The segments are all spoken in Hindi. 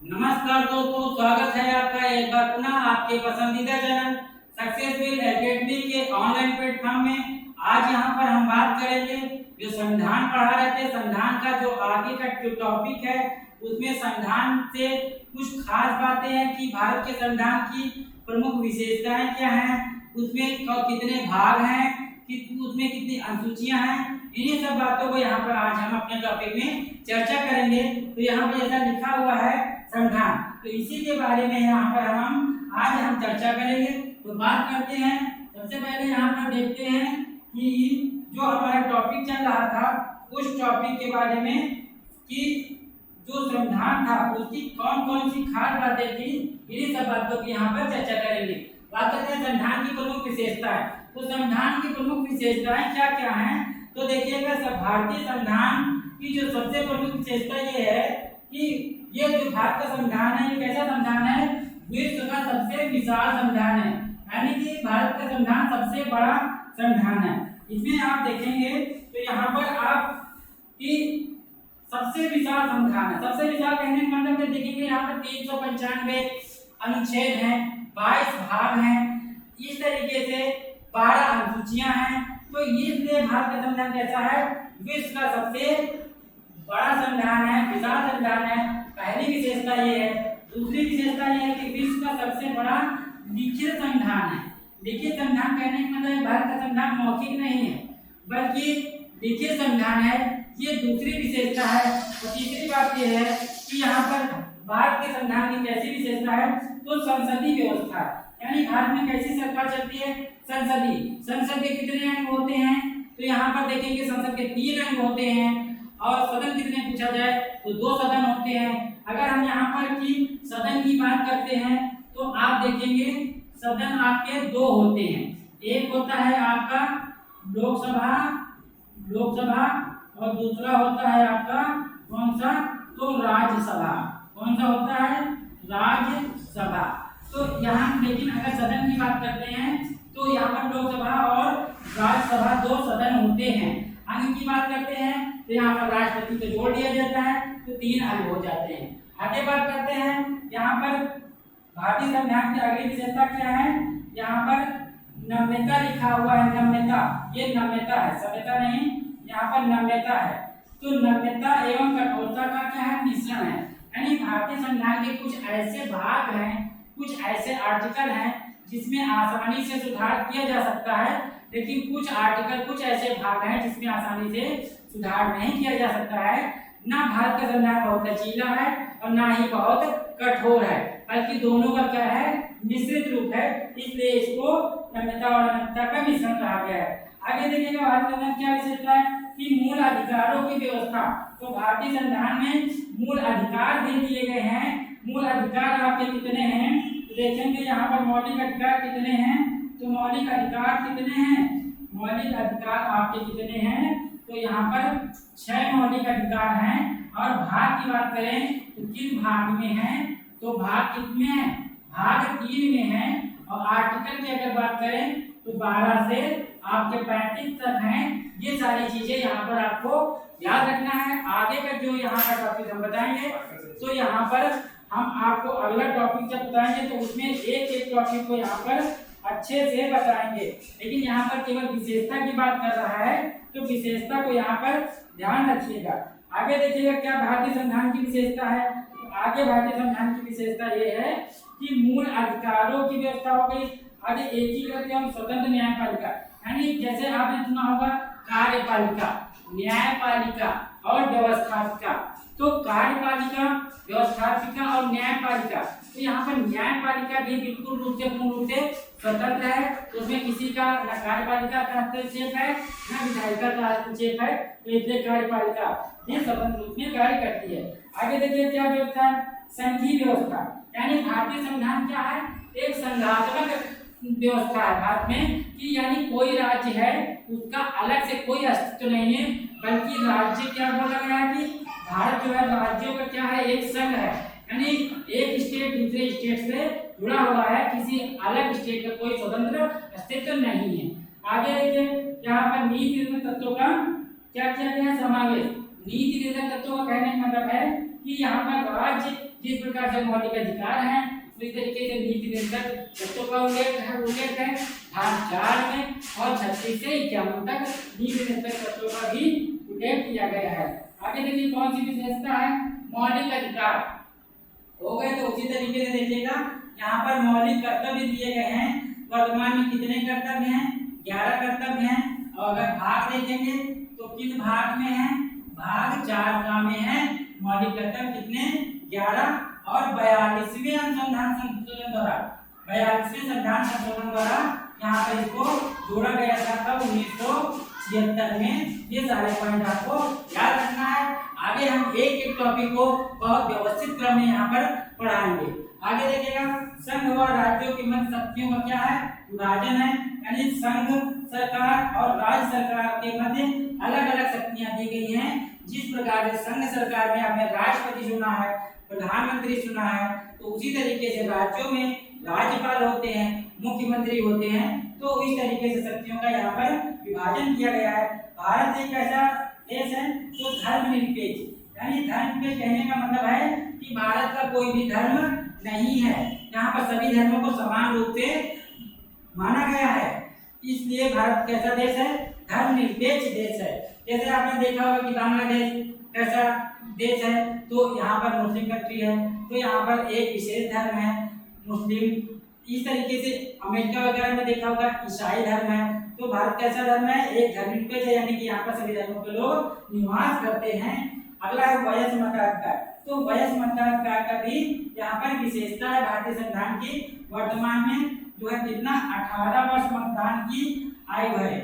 नमस्कार दोस्तों, स्वागत है आपका एक बार पुनः आपके पसंदीदा चैनल सक्सेसफुल एकेडमी के ऑनलाइन प्लेटफॉर्म में। आज यहाँ पर हम बात करेंगे जो संविधान पढ़ा रहे थे, संविधान का जो आगे का जो टॉपिक है उसमें संविधान से कुछ खास बातें हैं कि भारत के संविधान की प्रमुख विशेषताएं क्या हैं, उसमें कितने भाग हैं, उसमें कितनी अनुसूचियां हैं। इन्हीं सब बातों को यहाँ पर आज हम अपने टॉपिक में चर्चा करेंगे। तो यहाँ पर जैसा लिखा हुआ है संविधान, तो इसी के बारे में यहाँ पर हम चर्चा करेंगे। तो बात करते हैं, सबसे पहले यहाँ पर देखते हैं कि जो हमारा टॉपिक चल रहा था उस टॉपिक के बारे में कि जो संविधान था उसकी कौन कौन सी खास बातें थी, इन्हीं सब बातों की यहाँ पर चर्चा करेंगे। बात करते हैं संविधान की प्रमुख विशेषताएं। तो संविधान की प्रमुख विशेषताएं क्या क्या हैं, तो देखिएगा सब भारतीय संविधान की जो सबसे प्रमुख विशेषता ये है कि ये जो भारत का संविधान है, ये कैसा संविधान है, विश्व का सबसे विशाल संविधान है। यानी कि भारत का संविधान सबसे बड़ा संविधान है। इसमें आप देखेंगे तो यहाँ पर आप कि सबसे विशाल संविधान है। सबसे विशाल कहने का मतलब देखेंगे यहाँ पर 395 अनुच्छेद हैं, 22 भाग हैं, इस तरीके से 12 अनुसूचियां हैं। तो इसलिए भारत का संविधान कैसा है, विश्व का सबसे बड़ा संविधान है, विशाल संविधान है। पहली विशेषता ये है। दूसरी विशेषता ये है कि विश्व का सबसे बड़ा लिखित संविधान है। लिखित संविधान कहने का मतलब भारत का संविधान मौखिक नहीं है बल्कि लिखित संविधान है, ये दूसरी विशेषता है। और तीसरी बात ये है कि यहाँ पर भारत के संविधान की कैसी विशेषता है, तो संसदीय व्यवस्था, यानी भारत में कैसी सरकार चलती है, संसदीय। संसद के कितने अंग होते हैं, तो यहाँ पर देखेंगे संसद के 3 अंग होते हैं। और सदन कितने पूछा जाए तो 2 सदन होते हैं। अगर हम यहाँ पर की सदन की बात करते हैं तो आप देखेंगे सदन आपके 2 होते हैं। एक होता है आपका लोकसभा और दूसरा होता है आपका कौन सा, तो राज्यसभा। कौन सा होता है, राज्यसभा। तो यहाँ लेकिन अगर सदन की बात करते हैं तो यहाँ पर लोकसभा और राज्यसभा 2 सदन होते हैं। अंग की बात करते हैं तो यहाँ पर राष्ट्रपति को जोड़ दिया जाता है तो 3 अंग हो जाते हैं। आगे बात करते हैं, यहाँ पर भारतीय संविधान की अगली विशेषता क्या है, यहाँ पर नम्यता लिखा हुआ है। नम्यता, ये नम्यता है, सभ्यता नहीं, यहाँ पर नम्यता है। तो नम्यता एवं कठोरता का क्या है, मिश्रण है। यानी भारतीय संविधान के कुछ ऐसे भाग हैं, कुछ ऐसे आर्टिकल हैं जिसमें आसानी से सुधार किया जा सकता है, लेकिन कुछ आर्टिकल, कुछ ऐसे भाग हैं जिसमें आसानी से सुधार नहीं किया जा सकता है। ना भारत का संविधान बहुत लचीला है और ना ही बहुत कठोर है, बल्कि दोनों का क्या है, मिश्रित रूप है। इसलिए इसको नम्यता और अनम्यता का मिश्रण कहा गया है। आगे देखिएगा भारत का संविधान क्या विशेषता है कि मूल अधिकारों की व्यवस्था। तो भारतीय संविधान में मूल अधिकार दे दिए गए हैं। मूल अधिकार आपके कितने हैं, देखेंगे यहाँ पर मौलिक अधिकार कितने हैं, तो मौलिक अधिकार कितने हैं, मौलिक अधिकार आपके कितने हैं, तो यहाँ पर 6 मौलिक अधिकार हैं। और भाग की बात करें तो किस भाग में है, तो भाग कितने हैं, भाग 3 में है। और आर्टिकल की अगर बात करें तो 12 से आपके 35 तक हैं। ये सारी चीजें यहाँ पर आपको याद रखना है। आगे का जो यहाँ का टॉपिक हम बताएंगे, तो यहाँ पर हम आपको अगला टॉपिक जब बताएंगे तो उसमें एक एक टॉपिक को यहाँ पर अच्छे से बताएंगे। लेकिन यहाँ पर केवल विशेषता की बात कर रहा है, तो विशेषता को यहाँ पर ध्यान रखिएगा। आगे देखिएगा क्या भारतीय संविधान की विशेषता है। तो आगे भारतीय संविधान की विशेषता ये है कि मूल अधिकारों की व्यवस्था हो गई। आगे एकीकृत एवं स्वतंत्र न्यायपालिका, यानी जैसे आपने सुना होगा कार्यपालिका, न्यायपालिका और व्यवस्थापिका। तो कार्यपालिका, व्यवस्थापिका और न्यायपालिका, तो यहाँ पर न्यायपालिका भी बिल्कुल रूप से पूर्ण रूप से स्वतंत्र है। तो उसमें किसी का न कार्यपालिका का हस्तक्षेप है न विधायिका का हस्तक्षेप है। तो इसलिए कार्यपालिका ये स्वतंत्र रूप में कार्य करती है। आगे देखिए क्या व्यवस्था है, संघीय व्यवस्था, यानी भारतीय संविधान क्या है, एक संघात्मक व्यवस्था है भारत में कि यानी कोई राज्य है उसका अलग से कोई अस्तित्व नहीं है, बल्कि राज्य क्या बोला गया है कि भारत जो है राज्यों का क्या है, एक संघ है। यानी एक स्टेट दूसरे स्टेट से जुड़ा हुआ है, किसी अलग स्टेट का कोई स्वतंत्र अस्तित्व नहीं है। आगे देखिए यहाँ पर नीति तत्वों का क्या किया गया है, समावेश। नीति निर्धारक तत्वों का कहने का मतलब है कि यहाँ पर राज्य जिस प्रकार से मौलिक अधिकार हैं उसी तरीके से नीति निर्धारक तत्वों का उल्लेख है भाग 4 में और 36 से 51 तक नीति निर्धारक तत्वों का भी उल्लेख किया गया है। आगे देखिए कौन सी विशेषता है मौलिक अधिकार हो गए। तो उसी तरीके से देखिएगा यहाँ पर मौलिक कर्तव्य दिए गए हैं। वर्तमान में कितने कर्तव्य हैं 11 कर्तव्य हैं। और अगर भाग देखेंगे तो किस भाग में है भाग 4 का में है मौलिक कर्तव्य कितने 11 और 42वें अनुसंधान संशोधन द्वारा 42वें संविधान संशोधन द्वारा यहाँ पर इसको जोड़ा गया था तब 1976 में। ये सारे पॉइंट आपको याद रखना है। आगे हम एक एक टॉपिक को बहुत व्यवस्थित क्रम में यहाँ पर पढ़ाएंगे। आगे देखिएगा संघ और राज्यों के मध्य शक्तियों का क्या है विभाजन है, यानी संघ सरकार और राज्य सरकार के मध्य अलग अलग शक्तियां दी गई हैं। जिस प्रकार से संघ सरकार में आपने राष्ट्रपति चुना है प्रधानमंत्री चुना है तो उसी तरीके से राज्यों में राज्यपाल होते हैं मुख्यमंत्री होते हैं। तो इस तरीके से शक्तियों का यहाँ पर विभाजन किया गया है। भारत एक ऐसा देश है जो धर्मनिरपेक्ष यानी धर्मनिरपेक्ष कहने का मतलब है कि भारत का कोई भी धर्म नहीं है, यहाँ पर सभी धर्मों को समान रूप से माना गया है। इसलिए भारत कैसा देश है धर्मनिरपेक्ष देश है। जैसे आपने देखा होगा कि बांग्लादेश कैसा देश है तो यहाँ पर मुस्लिम कंट्री है तो यहाँ पर एक विशेष धर्म है मुस्लिम। इस तरीके से अमेरिका वगैरह में देखा होगा ईसाई धर्म है। तो भारत कैसा धर्म है एक धर्मनिरपेक्ष है, यानी कि यहाँ पर सभी धर्मों के लोग निवास करते हैं। अगला है वयस्क मताधिकार। तो वयस्क मताधिकार का भी यहाँ पर विशेषता है भारतीय संविधान की। वर्तमान में जो है कितना 18 वर्ष मतदान की आयु है।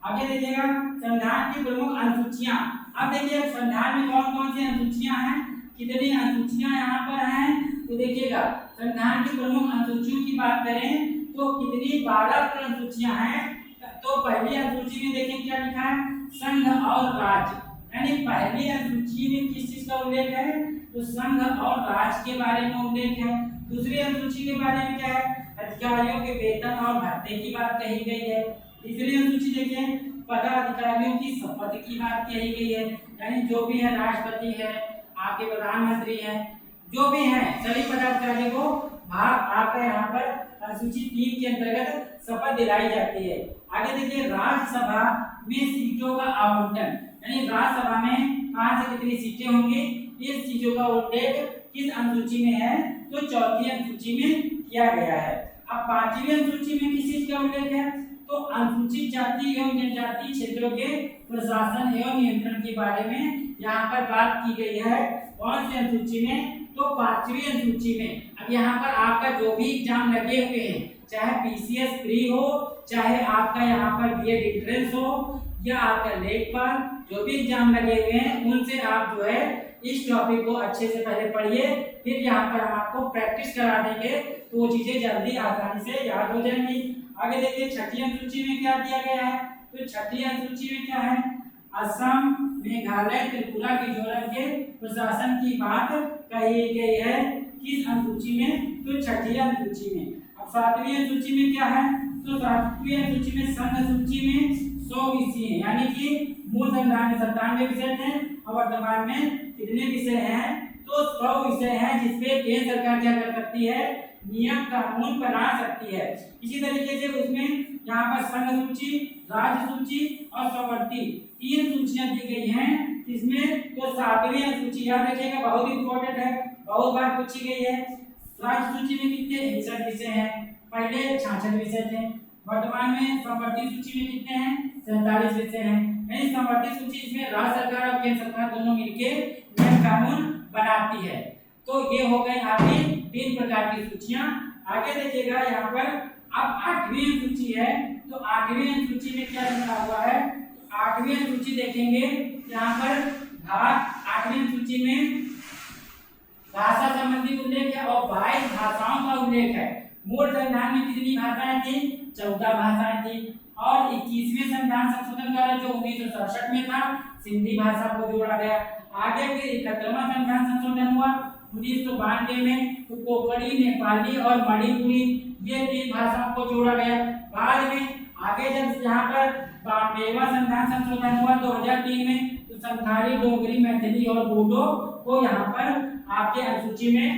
आगे देखिएगा संविधान की प्रमुख अनुसूचियां। अब देखिए संविधान में कौन कौन सी अनुसूचियां हैं कितनी अनुसूचियां यहाँ पर हैं। तो देखिएगा संविधान की प्रमुख अनुसूचियों की बात करें तो कितनी 12 अनुसूचियां हैं। तो पहली अनुसूची में देखिए क्या लिखा है संघ और राज्य, यानी पहली अनुसूची में किस चीज का उल्लेख है तो संघ और राज्य के बारे में उल्लेख है। दूसरी अनुसूची के बारे में क्या है अधिकारियों के वेतन और भत्ते की बात कही गई है। तीसरी अनुसूची देखिए पदाधिकारियों की शपथ की बात कही गई है, यानी जो भी है राष्ट्रपति है आपके प्रधानमंत्री है जो भी है सभी पदाधिकारियों को भाग आकर यहाँ पर अनुसूची 3 के अंतर्गत शपथ दिलाई जाती है। आगे देखिए राज्यसभा में सीटों का आवंटन, यानी राज्यसभा में कहाँ से कितनी सीटें होंगी इस चीजों का उल्लेख किस अनुसूची में है तो चौथी अनुसूची में किया गया है। अब 5वीं अनुसूची में किस चीज का उल्लेख है तो अनुसूचित जाति एवं जनजाति क्षेत्रों के प्रशासन एवं नियंत्रण के बारे में यहाँ पर बात की गई है। कौन सी अनुसूची में तो 5वीं अनुसूची में। अब यहाँ पर आपका जो भी एग्जाम लगे हुए हैं चाहे पीसीएस प्री हो चाहे आपका यहाँ पर बीएड एंट्रेंस हो या आपका लेखपाल जो भी एग्जाम लगे हुए हैं उनसे आप जो है इस टॉपिक को अच्छे से पहले पढ़िए। फिर यहाँ पर हम आपको प्रैक्टिस करा देंगे तो वो चीजें जल्दी आसानी से याद हो जाएंगी। आगे देखिए 6ठी अनुसूची में क्या दिया गया है तो 6ठी अनुसूची में क्या है असम मेघालय त्रिपुरा मिजोरम के प्रशासन की बात कही गई है किस अनुसूची में तो 6ठी अनुसूची में। अब 7वीं अनुसूची में क्या है तो 7वीं अनुसूची में संघ सूची में 100 विषय हैं, यानी कि मूल संविधान में 97 विषय थे और वर्तमान में कितने विषय हैं तो 100 विषय हैं जिसपे केंद्र सरकार क्या कर सकती है नियम कानून बना सकती है। इसी तरीके से उसमें यहाँ पर संघ सूची राज्य सूची और स्ववर्ती 3 सूचियां दी गई हैं जिसमें तो 7वीं अनुसूची याद रखिएगा बहुत इंपॉर्टेंट है बहुत बार पूछी गई है। राज्य सूची में कितने 61 विषय हैं, पहले 66 विषय थे। वर्तमान में संवर्ती सूची में कितने हैं 47 विषय हैं। यानी संवर्ती सूची इसमें राज्य सरकार और केंद्र सरकार दोनों मिलकर नियम कानून बनाती है। तो ये हो गए आपकी 3 प्रकार की सूचियां। आगे देखिएगा यहाँ पर अब 8वीं अनुसूची है तो 8वीं अनुसूची में क्या लिखा हुआ है 8वीं अनुसूची देखेंगे यहाँ पर भाग 8वीं अनुसूची में भाषा संबंधी उल्लेख है और 22 भाषाओं का उल्लेख है। मूल संविधान में कितनी भाषाएं थी 14 भाषाएं थी और 21वें संविधान संशोधन द्वारा जो 1967 में था सिंधी भाषा को जोड़ा गया। आगे फिर 71वां संविधान संशोधन हुआ 1992 में तो कोंकणी नेपाली और मणिपुरी ये 3 भाषाओं को जोड़ा गया। बाद में आगे जब यहाँ पर 92वां संविधान संशोधन हुआ 2003 में तो संथाली, डोगरी, मैथिली और बोडो को यहाँ पर आपके अनुसूची में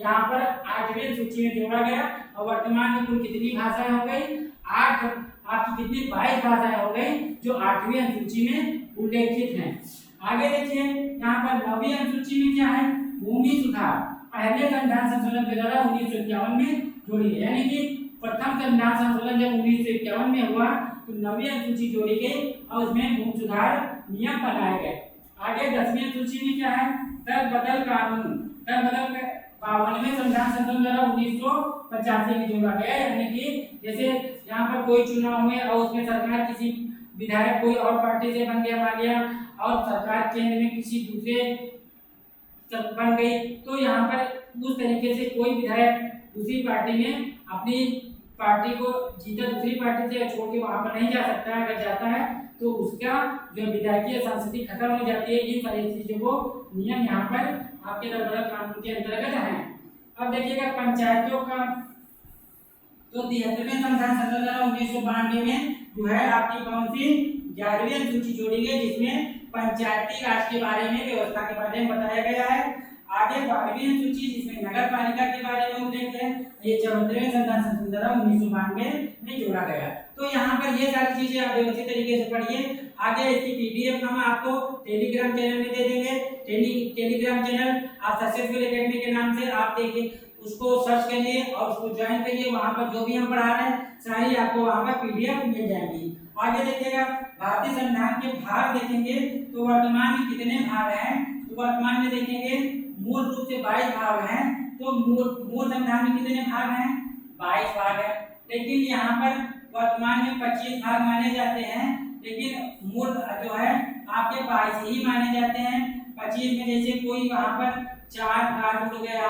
यहाँ पर 8वीं अनुसूची में जोड़ा गया। और वर्तमान में कुल कितनी भाषाएं हो गई? 8 आपकी कितनी 22 भाषाएं हो गई जो 8वीं अनुसूची में उल्लेखित हैं। आगे देखिए यहाँ पर 9वीं अनुसूची में क्या है? भूमि सुधार पहले संविधान संशोधन के द्वारा 1951 में जोड़ी गई, यानी कि प्रथम संविधान संशोधन जब 1951 में हुआ तो 9वीं अनुसूची जोड़ी गई और उसमें भूमि सुधार नियम बनाए गए। आगे 10वीं अनुसूची में क्या है? तदबदल कानून, तदबदल 52वें संविधान संशोधन द्वारा 1985 में जोड़ा गया, यानी कि जैसे यहाँ पर कोई चुनाव हुए और उसमें सरकार किसी विधायक कोई और पार्टी से बन गया और सरकार केंद्र में किसी दूसरे बन गई, तो यहाँ पर उस तरीके से कोई विधायक दूसरी पार्टी में अपनी पार्टी को जीता दूसरी पार्टी से छोड़ के वहां पर नहीं जा सकता है। अगर जाता है तो उसका जो विधायकीय सांसदी खत्म हो जाती है। इन सारी चीजों को नियम यहाँ पर आपके तदबदल कानून के अंतर्गत है। अब देखिएगा पंचायतों का तो 73वें संविधान संशोधन 1992 में जो है आपकी कौन सी 11वीं अनुसूची जोड़ी गई, जिसमें पंचायती राज के बारे में, व्यवस्था के बारे में बताया गया है। आगे 12वीं अनुसूची जिसमें नगर पालिका के बारे में उल्लेख है, ये 74वें संविधान संशोधन द्वारा 1992 में जोड़ा गया। तो यहाँ पर ये सारी चीजें आप व्यवस्थित तरीके से पढ़िए। आगे इसकी पीडीएफ हम आपको टेलीग्राम चैनल में दे देंगे। टेलीग्राम चैनल आप सक्सेसफुल एकेडमी के नाम से आप देखिए, उसको सर्च करिए और उसको ज्वाइन करिए। वहां पर जो भी हम पढ़ा रहे हैं सारी आपको वहां पर पीडीएफ मिल जाएंगी। आगे देखिएगा भारतीय संविधान के भाग देखेंगे तो वर्तमान में कितने भाग हैं? तो वर्तमान में देखेंगे मूल रूप से 22 भाग हैं। तो मूल संविधान में कितने भाग हैं? 22 भाग है। लेकिन यहाँ पर वर्तमान में 25 भाग माने जाते हैं, लेकिन मूल जो है आपके 22 ही माने जाते हैं। 25 में जैसे कोई वहां पर 4 भाग जुड़ गया,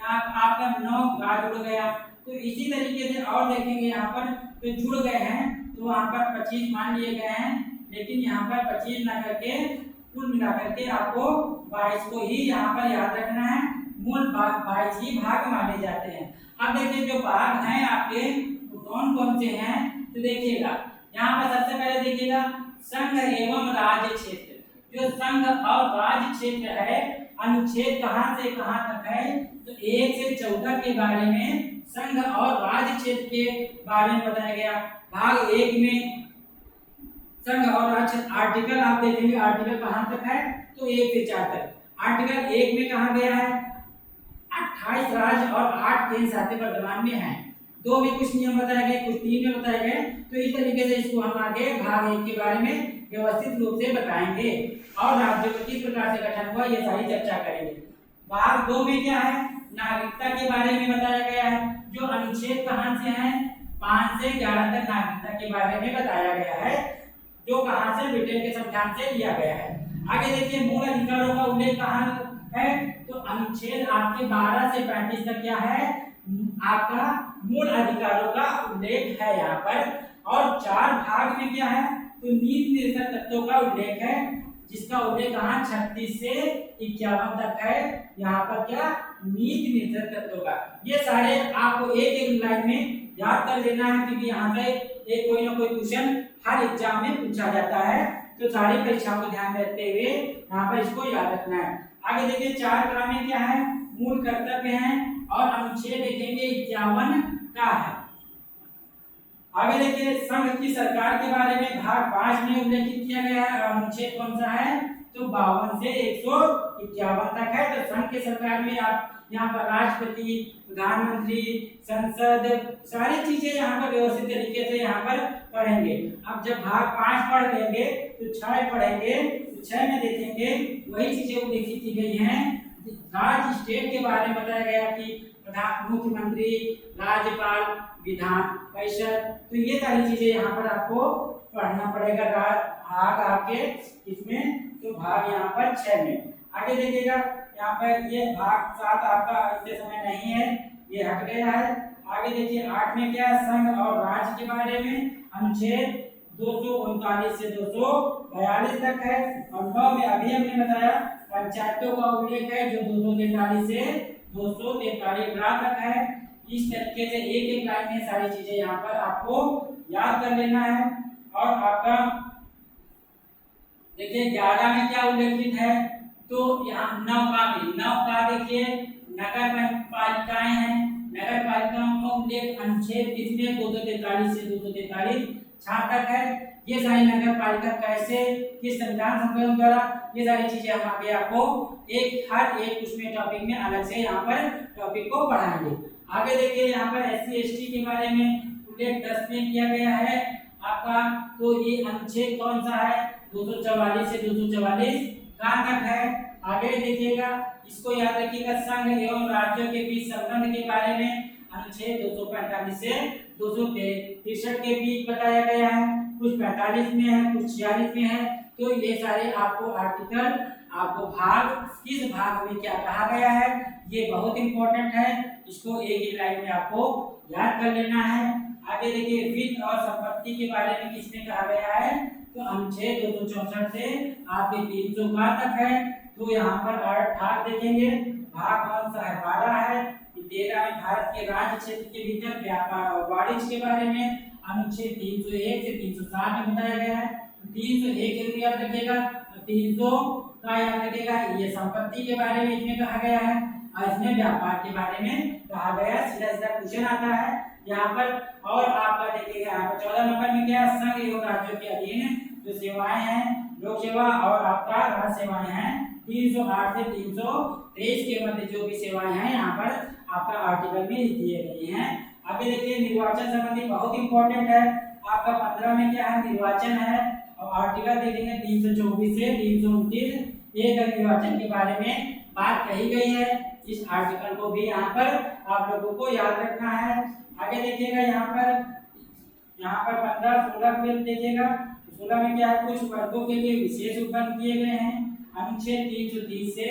आपका 9 भाग जुड़ गया, तो इसी तरीके से और देखेंगे यहाँ पर तो जुड़ गए हैं तो वहां पर 25 मान लिए गए हैं। लेकिन यहाँ पर 25 ना करके कुल मिलाकर के आपको 22 को ही यहाँ पर याद रखना है। मूल भाग 22 ही भाग माने जाते हैं। अब देखिए जो भाग हैं आपके तो कौन कौन से हैं? तो देखिएगा यहाँ पर सबसे पहले देखिएगा संघ एवं राज्य क्षेत्र। जो संघ और राज्य क्षेत्र है अनुच्छेद कहाँ से कहाँ तक है? तो 1 से 14 के बारे में संघ और राज्य क्षेत्र के बारे में बताया गया। भाग 1 में संघ और राज्य आर्टिकल आप देखेंगे, आर्टिकल कहाँ तक है? तो 1 से 4 तक। आर्टिकल 1 में कहा गया है 28 राज्य और 8 केंद्र शासित वर्तमान में है। 2 में कुछ नियम बताए गए, कुछ 3 में बताए गए। तो इस तरीके से इसको हम आगे भाग 1 के बारे में व्यवस्थित रूप से बताएंगे और राज्यों का किस प्रकार से गठन हुआ ये सारी चर्चा करेंगे। भाग 2 में क्या है? नागरिकता के बारे में बताया गया है। जो अनुच्छेद कहाँ से है? 5 से 11 तक नागरिकता के बारे में बताया गया है, जो कहाँ से? ब्रिटेन के संविधान से लिया गया है। आगे देखिए मूल अधिकारों का उल्लेख कहाँ है? तो अनुच्छेद आपके 12 से 35 तक क्या है? आपका मूल अधिकारों का उल्लेख है यहाँ पर। और 4 भाग में क्या है? तो नीति निर्देशक तत्वों का उल्लेख है, जिसका उल्लेख कहाँ 36 से 51 तक है। यहाँ पर क्या? नीति निर्देशक तत्वों का। ये सारे आपको एक एक लाइन में याद कर लेना है, क्योंकि यहाँ से एक कोई ना कोई क्वेश्चन हर एग्जाम में पूछा जाता है। तो सारी परीक्षाओं को ध्यान में रखते हुए यहाँ पर इसको याद रखना है। आगे देखिए 4 क्रम में क्या है? मूल कर्तव्य है और अनुच्छेद देखेंगे 51 का है। आगे देखिए संघ की सरकार के बारे में भाग 5 में उल्लेखित किया गया है और अनुच्छेद कौन सा है? तो 52 से 151 तक है। तो संघ की सरकार में आप यहाँ पर राष्ट्रपति, प्रधानमंत्री, संसद, सारी चीजें यहाँ पर व्यवस्थित तरीके से यहाँ पर पढ़ेंगे। अब जब भाग 5 पढ़ लेंगे तो 6 पढ़ेंगे, तो 6 में देखेंगे वही चीजें उल्लेखित की गई हैं। राज्य स्टेट के बारे में बताया गया कि प्रधान, मुख्यमंत्री, राज्यपाल, विधान परिषद, तो ये सारी चीजें यहाँ पर आपको पढ़ना पड़ेगा। भाग आपके इसमें तो भाग यहाँ पर 6 में। आगे देखिएगा यहाँ पर ये भाग 7 आपका इतने समय नहीं है, ये हट गया है। आगे देखिए 8 में क्या? संघ और राज्य के बारे में अनुच्छेद 239 से 242 तक है। और 9 में अभी हमने बताया पंचायतों का उल्लेख है, जो 243 से 243 तक है। इस तरीके से एक एक लाइन में सारी चीजें यहाँ पर आपको याद कर लेना है। और आपका देखिए 11 में क्या उल्लेखित है, तो यहाँ 9 का भी, 9 का देखिए नगर पालिकाएं हैं, नगर पालिकाओं का उल्लेख अनुच्छेद किसमें 243 से 243 जहाँ तक है। ये सारी नगर पालिका कैसे, किस संविधान संशोधन द्वारा, ये सारी चीजें हम आगे आपको हर एक उसमें टॉपिक में अलग से यहाँ पर टॉपिक को पढ़ाएंगे। आगे देखिए यहाँ पर SC/ST के बारे में उल्लेख 10 में किया गया है आपका, तो ये अनुच्छेद कौन सा है 244 से 244 कहाँ तक है। आगे देखिएगा, इसको याद रखिएगा, संघ एवं राज्यों के बीच संबंध के बारे में अनुच्छेद 245 से 263 के बीच बताया गया है, कुछ 45 में है, कुछ 46 में है। तो ये सारे आपको आर्टिकल, आपको भाग, किस भाग में क्या कहा गया है, ये बहुत इंपॉर्टेंट है, इसको एक लाइन में आपको याद कर लेना है। आगे देखिए वित्त और संपत्ति के बारे में किसमें कहा गया है, तो अनुच्छेद 264 से आपके 300 तक है। तो यहाँ पर भाग देखेंगे, भाग कौन सा है 12 है। 13 में भारत के राज्य क्षेत्र के भीतर व्यापार और वाणिज्य के बारे में अनुच्छेद 301 से 360 में बताया गया है। 301 जरूर याद रखिएगा, 300 का याद रखिएगा, ये संपत्ति के बारे में इसमें कहा गया है और इसमें व्यापार के बारे में कहा गया है। सीधा सीधा क्वेश्चन आता है यहाँ पर। और आपका देखिएगा यहाँ पर 14 नंबर में क्या, संघ एवं राज्यों के अधीन जो सेवाएं हैं, लोक सेवा और आपका राज्य सेवाएं हैं, 308 से 323 के मध्य जो भी सेवाएं हैं यहाँ पर आपका आर्टिकल में दिए गए हैं। आगे देखिए निर्वाचन संबंधी बहुत इंपॉर्टेंट है आपका 15 में क्या है, निर्वाचन है। और आर्टिकल देखेंगे 324 से 329 एक निर्वाचन के बारे में बात कही गई है। इस आर्टिकल को भी यहाँ पर आप लोगों को याद रखना है। आगे देखिएगा यहाँ पर 15-16 में देखिएगा, 16 में क्या है, कुछ वर्गों के लिए विशेष उपबंध किए गए हैं। अनुच्छेद 330 से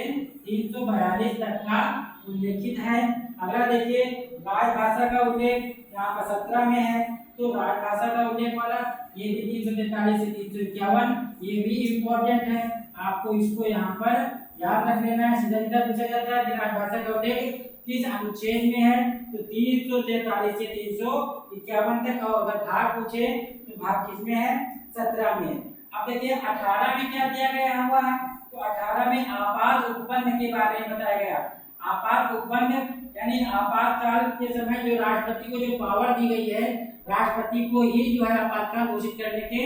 342 तक का उल्लेखित है। अगला देखिए राजभाषा का उल्लेख यहाँ पर 17 में है, तो राजभाषा का उल्लेख वाला ये भी 343 से 351, ये भी इम्पोर्टेंट है, आपको इसको यहाँ पर याद रख लेना है। सीधा सीधा पूछा जाता है कि राजभाषा का उल्लेख किस अनुच्छेद में है, तो 343 से 351 तक। और अगर भाग पूछे तो भाग किसमें है, 17 में। अब देखिए 18 में क्या दिया गया हुआ है, तो 18 में आपात उपबंध के बारे में बताया गया। आपात उपबंध यानी आपातकाल के समय जो राष्ट्रपति को जो पावर दी गई है, राष्ट्रपति को ही जो है आपातकाल घोषित करने के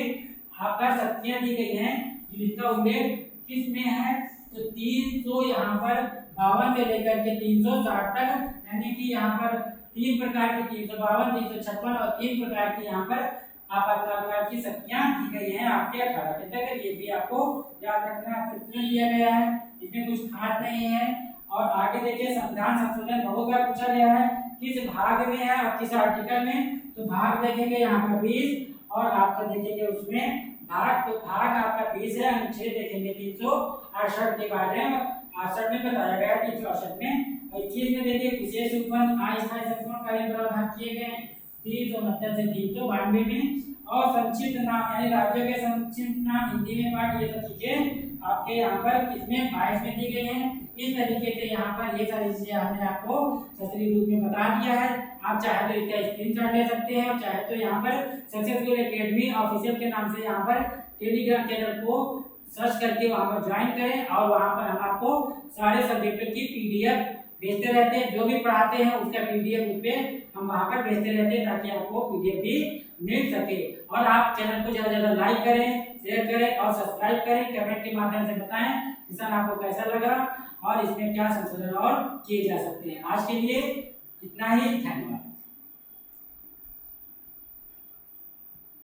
आपका शक्तियां दी गई हैं, जिसका उल्लेख किस में है, तो 300 यहाँ पर 52 से लेकर के 360 तक, यानी कि यहाँ पर 3 प्रकार की 352, 356 और 3 प्रकार की यहाँ पर आपातकाल की शक्तियां दी गई हैं आपके 18 के तक। ये भी आपको याद रखना है, क्वेश्चन दिया गया है, इसमें कुछ खास नहीं है। और आगे देखिए संविधान संशोधन बहुत बार पूछा गया है, किस भाग में है और किस आर्टिकल में, तो भाग देखेंगे यहाँ पर 20 और आपका देखेंगे उसमें भाग, तो भाग आपका 20 है। अनुच्छेद देखेंगे 368 के बारे में, 68 में बताया गया, 368 में। 21 में देखिए विशेष उपबंध अस्थायी संशोधन कार्य प्रावधान किए गए 369 से 392 में। और संक्षिप्त नाम यानी राज्यों के संक्षिप्त नाम हिंदी में पाठ, ये सब चीजें आपके यहाँ पर किसमें 22 में दी गई हैं। इस तरीके से यहाँ पर ये सारी चीजें हमने आपको सही रूप में बता दिया है। आप चाहे तो इसका स्क्रीनशॉट ले सकते हैं और चाहे तो यहाँ पर सक्सेसफुल एकेडमी ऑफिशियल के नाम से यहाँ पर टेलीग्राम चैनल को सर्च करके वहाँ पर ज्वाइन करें और वहाँ पर हम आपको सारे सब्जेक्टों की PDF भेजते रहते हैं, जो भी पढ़ाते हैं उसका PDF उस पर हम वहाँ पर भेजते रहते हैं ताकि आपको PDF भी मिल सके। और आप चैनल को ज़्यादा से ज़्यादा लाइक करें, शेयर करें और सब्सक्राइब करें। कमेंट के माध्यम से बताएं सेशन आपको कैसा लगा और इसमें क्या संशोधन और किए जा सकते हैं। आज के लिए इतना ही, धन्यवाद।